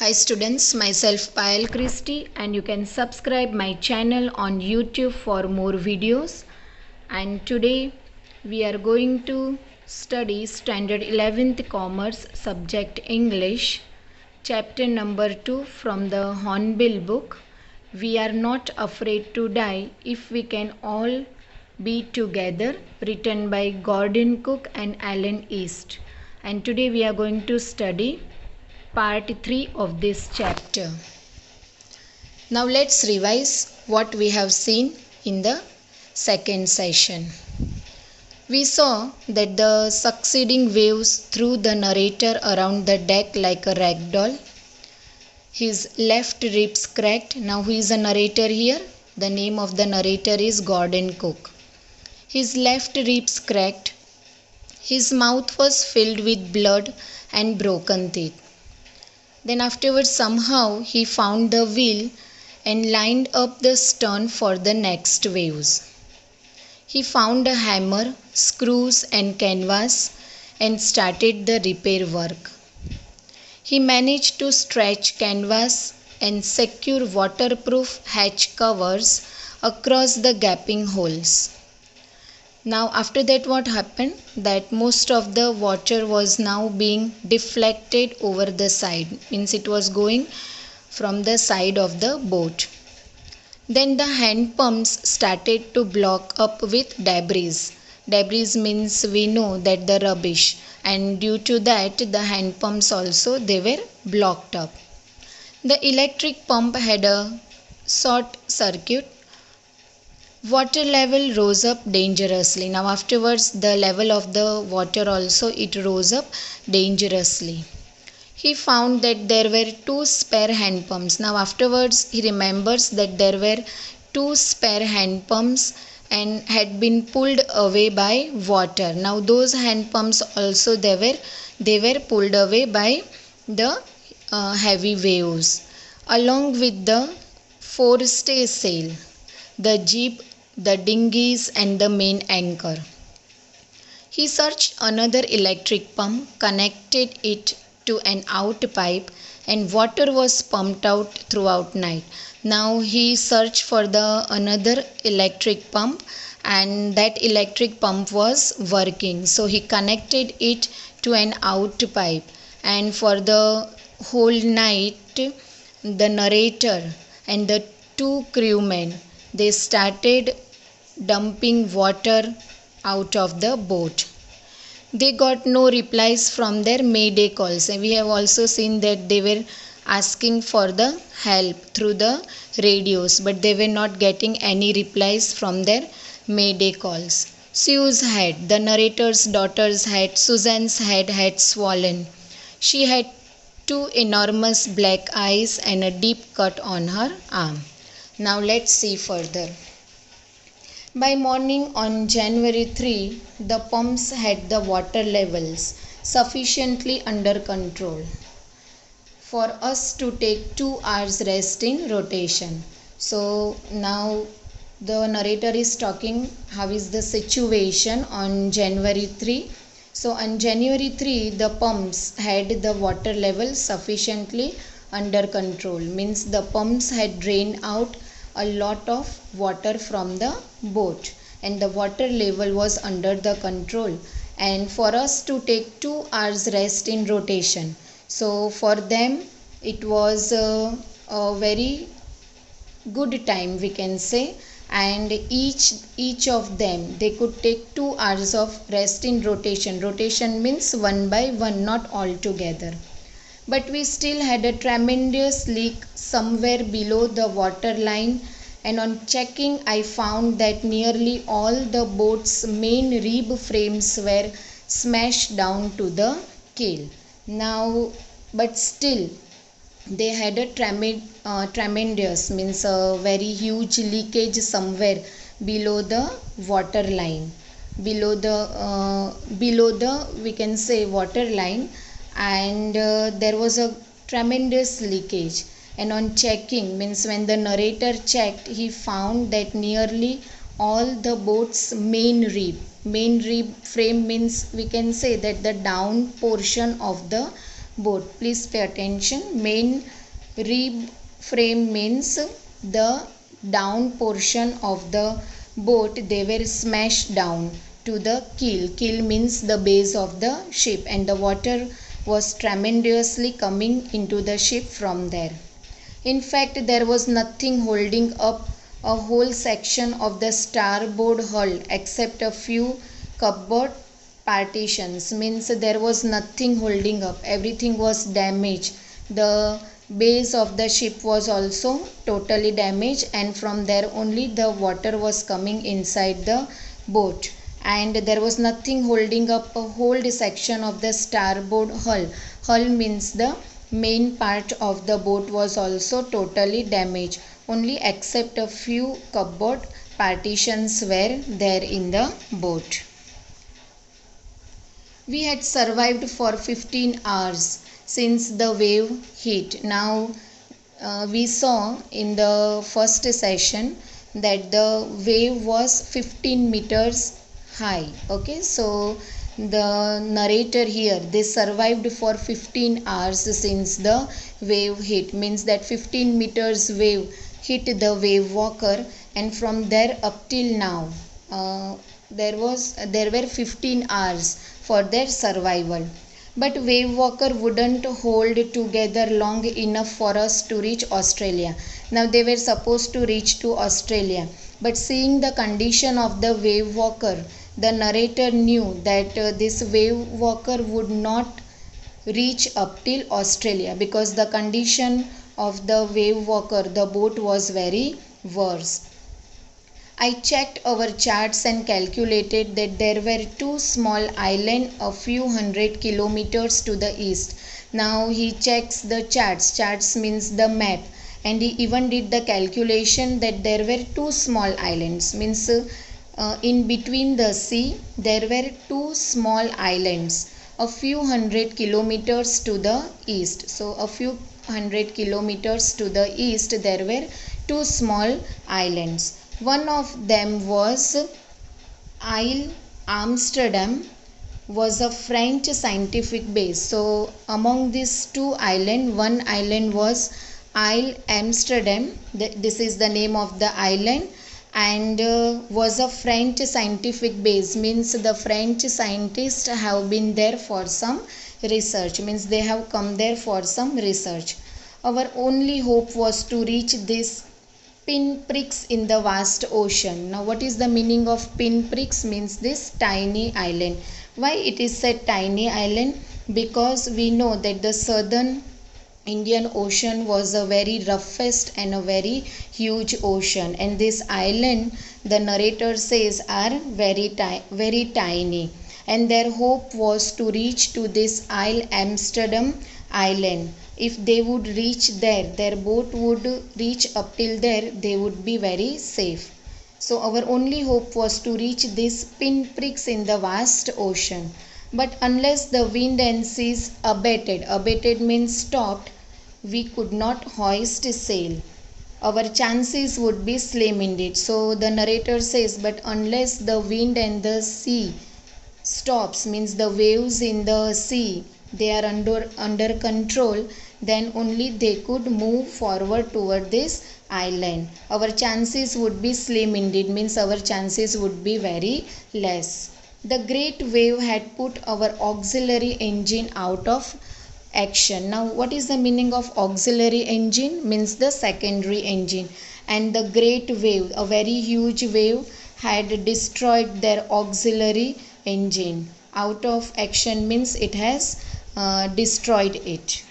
Hi students, myself Payal Christie and you can subscribe my channel on YouTube for more videos. And today we are going to study Standard 11th Commerce subject English, chapter number 2 from the Hornbill book. We are not afraid to die if we can all be together, written by Gordon Cook and Alan East. And today we are going to study part 3 of this chapter. Now let's revise what we have seen in the second session. We saw that the succeeding waves threw the narrator around the deck like a rag doll. His left ribs cracked. Now who is a narrator here? The name of the narrator is Gordon Cook. His left ribs cracked. His mouth was filled with blood and broken teeth. Then afterwards somehow he found the wheel and lined up the stern for the next waves. He found a hammer, screws and canvas and started the repair work. He managed to stretch canvas and secure waterproof hatch covers across the gaping holes. Now after that what happened? That most of the water was now being deflected over the side. Means it was going from the side of the boat. Then the hand pumps started to block up with debris. Debris means we know that the rubbish, and due to that the hand pumps also they were blocked up. The electric pump had a short circuit. Water level rose up dangerously. Now afterwards the level of the water also it rose up dangerously. He found that there were 2 spare hand pumps. Now afterwards he remembers that there were 2 spare hand pumps and had been pulled away by water. Now those hand pumps also they were pulled away by the heavy waves, along with the forestay sail, the jib, the dinghies and the main anchor. He searched another electric pump, connected it to an out pipe, and water was pumped out throughout night. Now he searched for the another electric pump and that electric pump was working. So he connected it to an out pipe, and for the whole night the narrator and the 2 crewmen they started dumping water out of the boat. They got no replies from their mayday calls, and we have also seen that they were asking for the help through the radios, but they were not getting any replies from their mayday calls. Sue's head, the narrator's daughter's head, Susan's head had swollen. She had 2 enormous black eyes and a deep cut on her arm. Now let's see further. By morning on January 3, the pumps had the water levels sufficiently under control for us to take 2 hours rest in rotation. So now the narrator is talking how is the situation on January 3. So on January 3, the pumps had the water level sufficiently under control. Means the pumps had drained out a lot of water from the boat and the water level was under the control, and for us to take 2 hours rest in rotation. So for them it was a very good time we can say, and each of them they could take 2 hours of rest in rotation. Rotation means one by one, not all together. But we still had a tremendous leak somewhere below the water line, and on checking I found that nearly all the boat's main rib frames were smashed down to the keel. Now but still they had a tremendous means a very huge leakage somewhere below the water line, below the we can say water line, and there was a tremendous leakage. And on checking means when the narrator checked he found that nearly all the boat's main rib frame means we can say that the down portion of the boat. Please pay attention. Main rib frame means the down portion of the boat, they were smashed down to the keel. Keel means the base of the ship, and the water was tremendously coming into the ship from there. In fact, there was nothing holding up a whole section of the starboard hull except a few cupboard partitions. Means there was nothing holding up, everything was damaged. The base of the ship was also totally damaged, and from there only the water was coming inside the boat, and there was nothing holding up a whole section of the starboard hull. Hull means the main part of the boat was also totally damaged, only except a few cupboard partitions were there in the boat. We had survived for 15 hours since the wave hit. Now we saw in the first session that the wave was 15 meters high. Okay, so the narrator here, they survived for 15 hours since the wave hit, means that 15 meters wave hit the wave walker, and from there up till now there were 15 hours for their survival. But wave walker wouldn't hold together long enough for us to reach Australia. Now they were supposed to reach to Australia, but seeing the condition of the wave walker, the narrator knew that this wave walker would not reach up till Australia, because the condition of the wave walker, the boat was very worse. I checked our charts and calculated that there were two small islands a few hundred kilometers to the east. Now he checks the charts. Charts means the map, and he even did the calculation that there were two small islands. Means in between the sea there were two small islands a few hundred kilometers to the east. So a few hundred kilometers to the east there were two small islands. One of them was Isle Amsterdam, was a French scientific base. So among these two islands, one island was Isle Amsterdam. This is the name of the island, and was a French scientific base. Means the French scientists have been there for some research. Means they have come there for some research. Our only hope was to reach this pinpricks in the vast ocean. Now what is the meaning of pinpricks? Means this tiny island. Why it is said tiny island? Because we know that the southern Indian Ocean was a very roughest and a very huge ocean, and this island, the narrator says, are very tiny, and their hope was to reach to this Isle Amsterdam island. If they would reach there, their boat would reach up till there, they would be very safe. So our only hope was to reach these pinpricks in the vast ocean. But unless the wind and seas abated means stopped, we could not hoist sail. Our chances would be slim indeed. So the narrator says, but unless the wind and the sea stops, means the waves in the sea, they are under control, then only they could move forward toward this island. Our chances would be slim indeed, means our chances would be very less. The great wave had put our auxiliary engine out of action. Now what is the meaning of auxiliary engine? Means the secondary engine. And the great wave, a very huge wave, had destroyed their auxiliary engine. Out of action means it has destroyed it.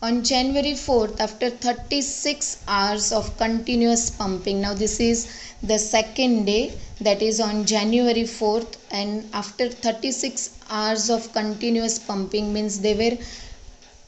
On January 4th, after 36 hours of continuous pumping, now this is the second day, that is on January 4th, and after 36 hours of continuous pumping, means they were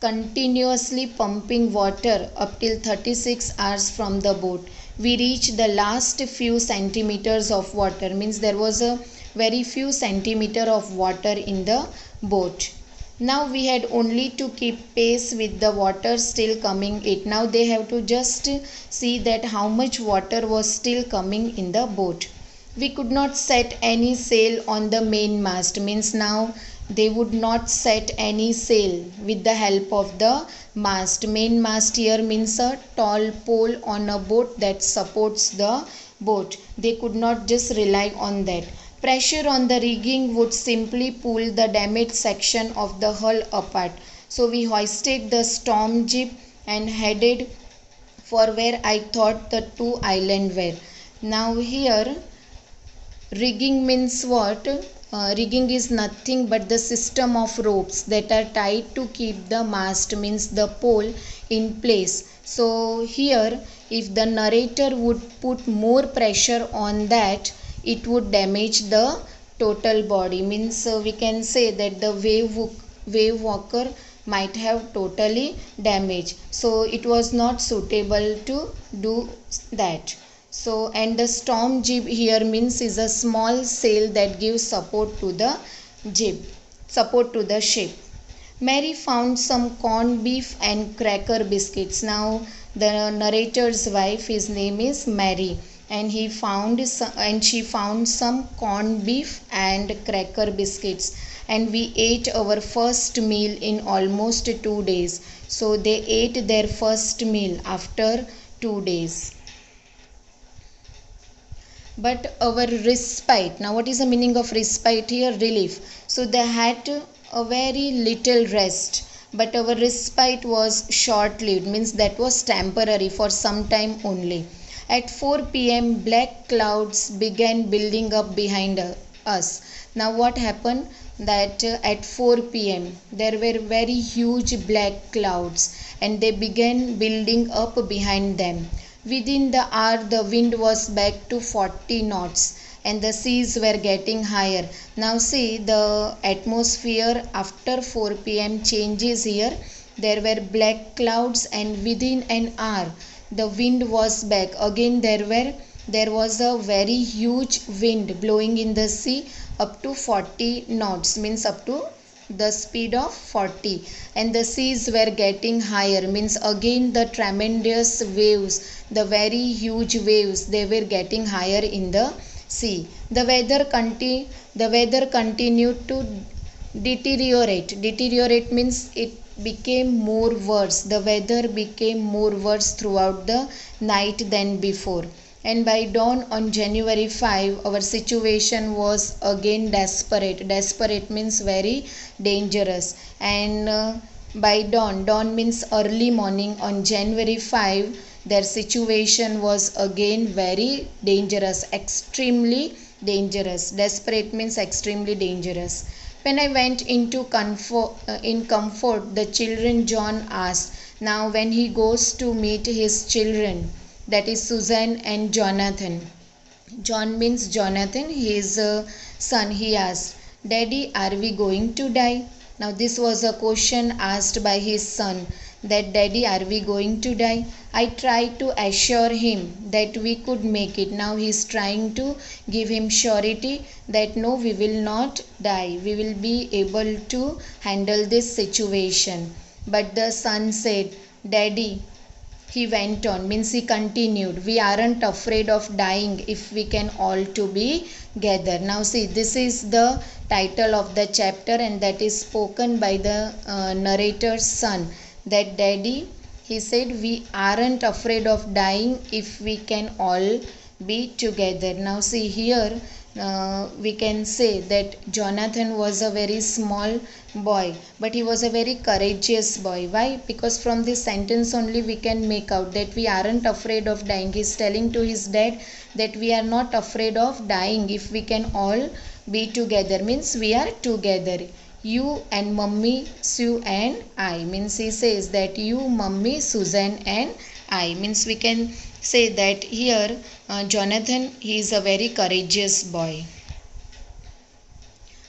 continuously pumping water up till 36 hours from the boat. We reached the last few centimeters of water, means there was a very few centimeter of water in the boat. Now we had only to keep pace with the water still coming in. Now they have to just see that how much water was still coming in the boat. We could not set any sail on the main mast, means now They would not set any sail with the help of the mast. Main mast here means a tall pole on a boat that supports the boat. They could not just rely on that. Pressure on the rigging would simply pull the damaged section of the hull apart. So we hoisted the storm jib and headed for where I thought the two islands were. Now here rigging means what? Rigging is nothing but the system of ropes that are tied to keep the mast, means the pole, in place. So here if the narrator would put more pressure on that, it would damage the total body, means we can say that the wave walker might have totally damaged. So it was not suitable to do that. So, and the storm jib here means is a small sail that gives support to the jib, support to the ship. Mary found some corned beef and cracker biscuits. Now the narrator's wife, his name is Mary, and she found some corned beef and cracker biscuits, and we ate our first meal in almost 2 days. So they ate their first meal after 2 days. But our respite, now what is the meaning of respite here? Relief. So they had a very little rest, but our respite was short lived, means that was temporary, for some time only. At 4 p.m. black clouds began building up behind us. Now what happened? That at 4 p.m. there were very huge black clouds and they began building up behind them. Within the hour the wind was back to 40 knots and the seas were getting higher. Now see, the atmosphere after 4 p.m. changes here. There were black clouds and within an hour the wind was back. Again there was a very huge wind blowing in the sea up to 40 knots, means up to the speed of 40, and the seas were getting higher, means again the tremendous waves, the very huge waves, they were getting higher in the sea. The weather continued to deteriorate means it became more worse. The weather became more worse throughout the night than before, and by dawn on January 5 our situation was again desperate means very dangerous. And by dawn means early morning on January 5, their situation was again very dangerous, extremely dangerous. Desperate means extremely dangerous. When I went into comfort, the children, John asked. Now when he goes to meet his children, that is Susan and Jonathan. John means Jonathan, his son. He asked, Daddy, are we going to die? Now this was a question asked by his son, that Daddy, are we going to die? I tried to assure him that we could make it. Now he is trying to give him surety that no, we will not die. We will be able to handle this situation. But the son said, Daddy, he went on, means he continued, we aren't afraid of dying if we can all to be together. Now see, this is the title of the chapter and that is spoken by the narrator's son, that Daddy, he said, we aren't afraid of dying if we can all be together. Now see here, we can say that Jonathan was a very small boy, but he was a very courageous boy. Why? Because from this sentence only we can make out that we aren't afraid of dying. He is telling to his dad that we are not afraid of dying if we can all be together, means we are together. You and Mummy, Sue and I, means he says that you, Mummy, Susan and I, means we can say that here Jonathan, he is a very courageous boy.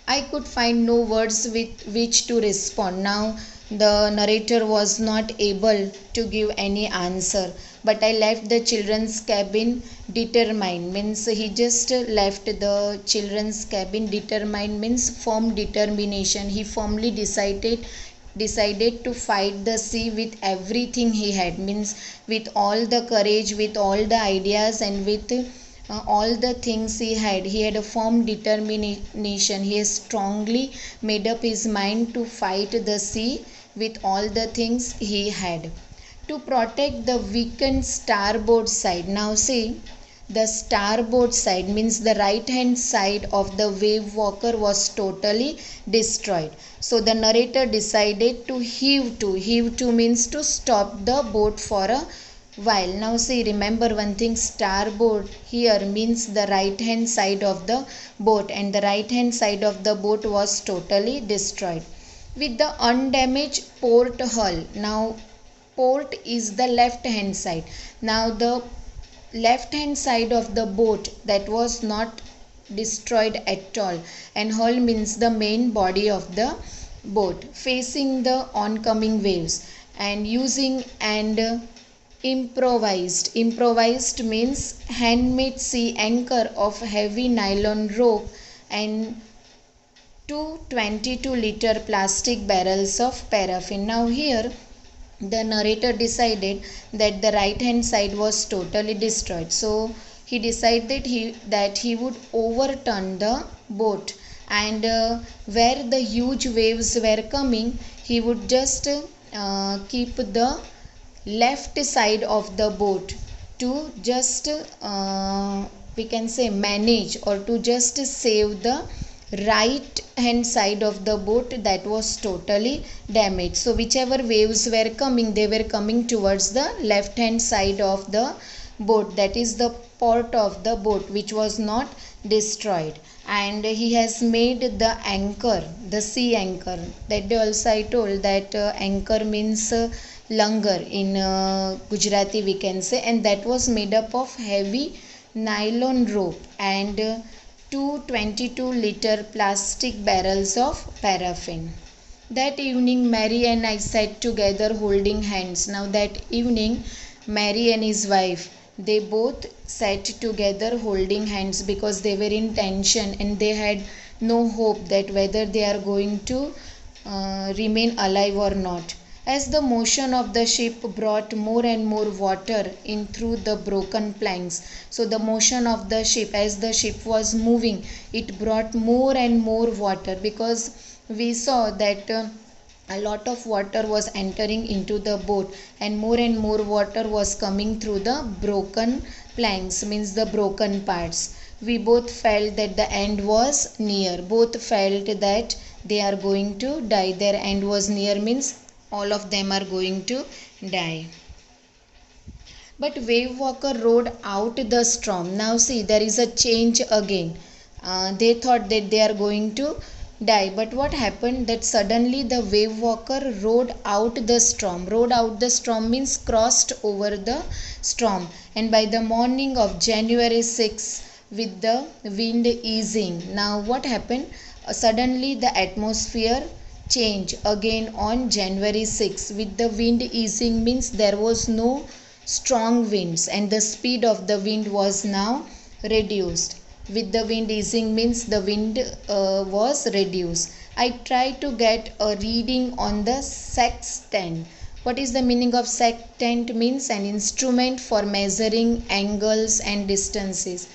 I could find no words with which to respond. Now the narrator was not able to give any answer, but I left the children's cabin determined, means he just left the children's cabin determined, means firm determination. He firmly decided to fight the sea with everything he had, means with all the courage, with all the ideas and with all the things he had a firm determination. He has strongly made up his mind to fight the sea with all the things he had to protect the weakened starboard side. Now see, the starboard side means the right hand side of the wave walker was totally destroyed. So the narrator decided to heave to. Heave to means to stop the boat for a while. Now see, remember one thing, starboard here means the right hand side of the boat, and the right hand side of the boat was totally destroyed. With the undamaged port hull. Now port is the left hand side. Now the left hand side of the boat that was not destroyed at all, and hull means the main body of the boat facing the oncoming waves, and using and improvised means handmade sea anchor of heavy nylon rope and two 22-liter plastic barrels of paraffin. Now here the narrator decided that the right hand side was totally destroyed, so he decided that he would overturn the boat, and where the huge waves were coming, he would just keep the left side of the boat to just we can say manage, or to just save the right hand side of the boat that was totally damaged. So whichever waves were coming, they were coming towards the left hand side of the boat, that is the port of the boat, which was not destroyed. And he has made the anchor, the sea anchor. That day also I told that anchor means langar in Gujarati we can say, and that was made up of heavy nylon rope and two 22-liter plastic barrels of paraffin. That evening Mary and I sat together holding hands. Now that evening Mary and his wife, they both sat together holding hands because they were in tension and they had no hope that whether they are going to remain alive or not. As the motion of the ship brought more and more water in through the broken planks. So the motion of the ship, as the ship was moving, it brought more and more water, because we saw that a lot of water was entering into the boat, and more water was coming through the broken planks, means the broken parts. We both felt that the end was near. Both felt that they are going to die. Their end was near means all of them are going to die. But wave walker rode out the storm. Now see, there is a change again. They thought that they are going to die, but what happened, that suddenly the wave walker rode out the storm. Rode out the storm means crossed over the storm. And by the morning of January 6, with the wind easing, now what happened, suddenly the atmosphere change again on January 6 with the wind easing, means there was no strong winds and the speed of the wind was now reduced. With the wind easing means the wind was reduced. I tried to get a reading on the sextant. What is the meaning of sextant? Means an instrument for measuring angles and distances.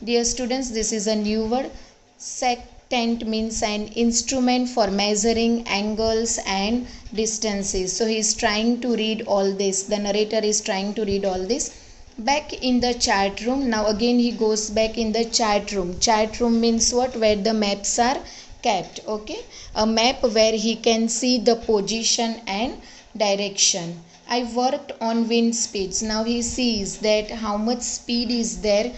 Dear students, this is a new word. Sextant means an instrument for measuring angles and distances. So he is trying to read all this. The narrator is trying to read all this. Back in the chart room. Now again he goes back in the chart room. Chart room means what? Where the maps are kept. Okay. A map where he can see the position and direction. I worked on wind speeds. Now he sees that how much speed is there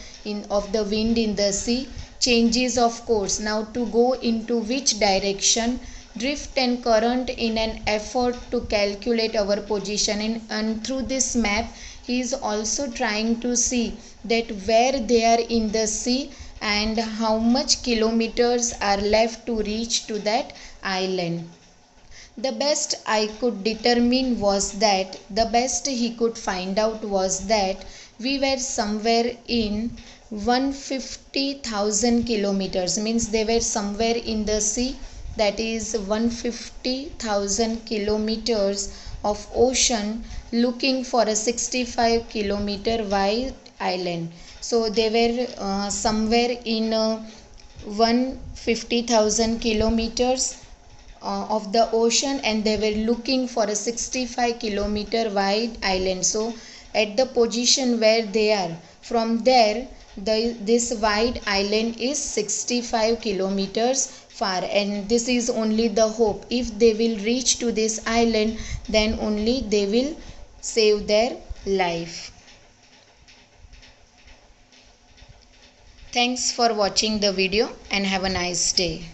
of the wind in the sea. Changes of course. Now to go into which direction, drift and current, in an effort to calculate our position. And through this map he is also trying to see that where they are in the sea and how much kilometers are left to reach to that island. The best I could determine was that, the best he could find out was that we were somewhere in 150,000 kilometers, means they were somewhere in the sea, that is 150,000 kilometers of ocean, looking for a 65 kilometer wide island. So they were somewhere in 150,000 kilometers of the ocean, and they were looking for a 65-kilometer wide island. So at the position where they are, from there this wide island is 65 kilometers far, and this is only the hope. If they will reach to this island, then only they will save their life. Thanks for watching the video and have a nice day.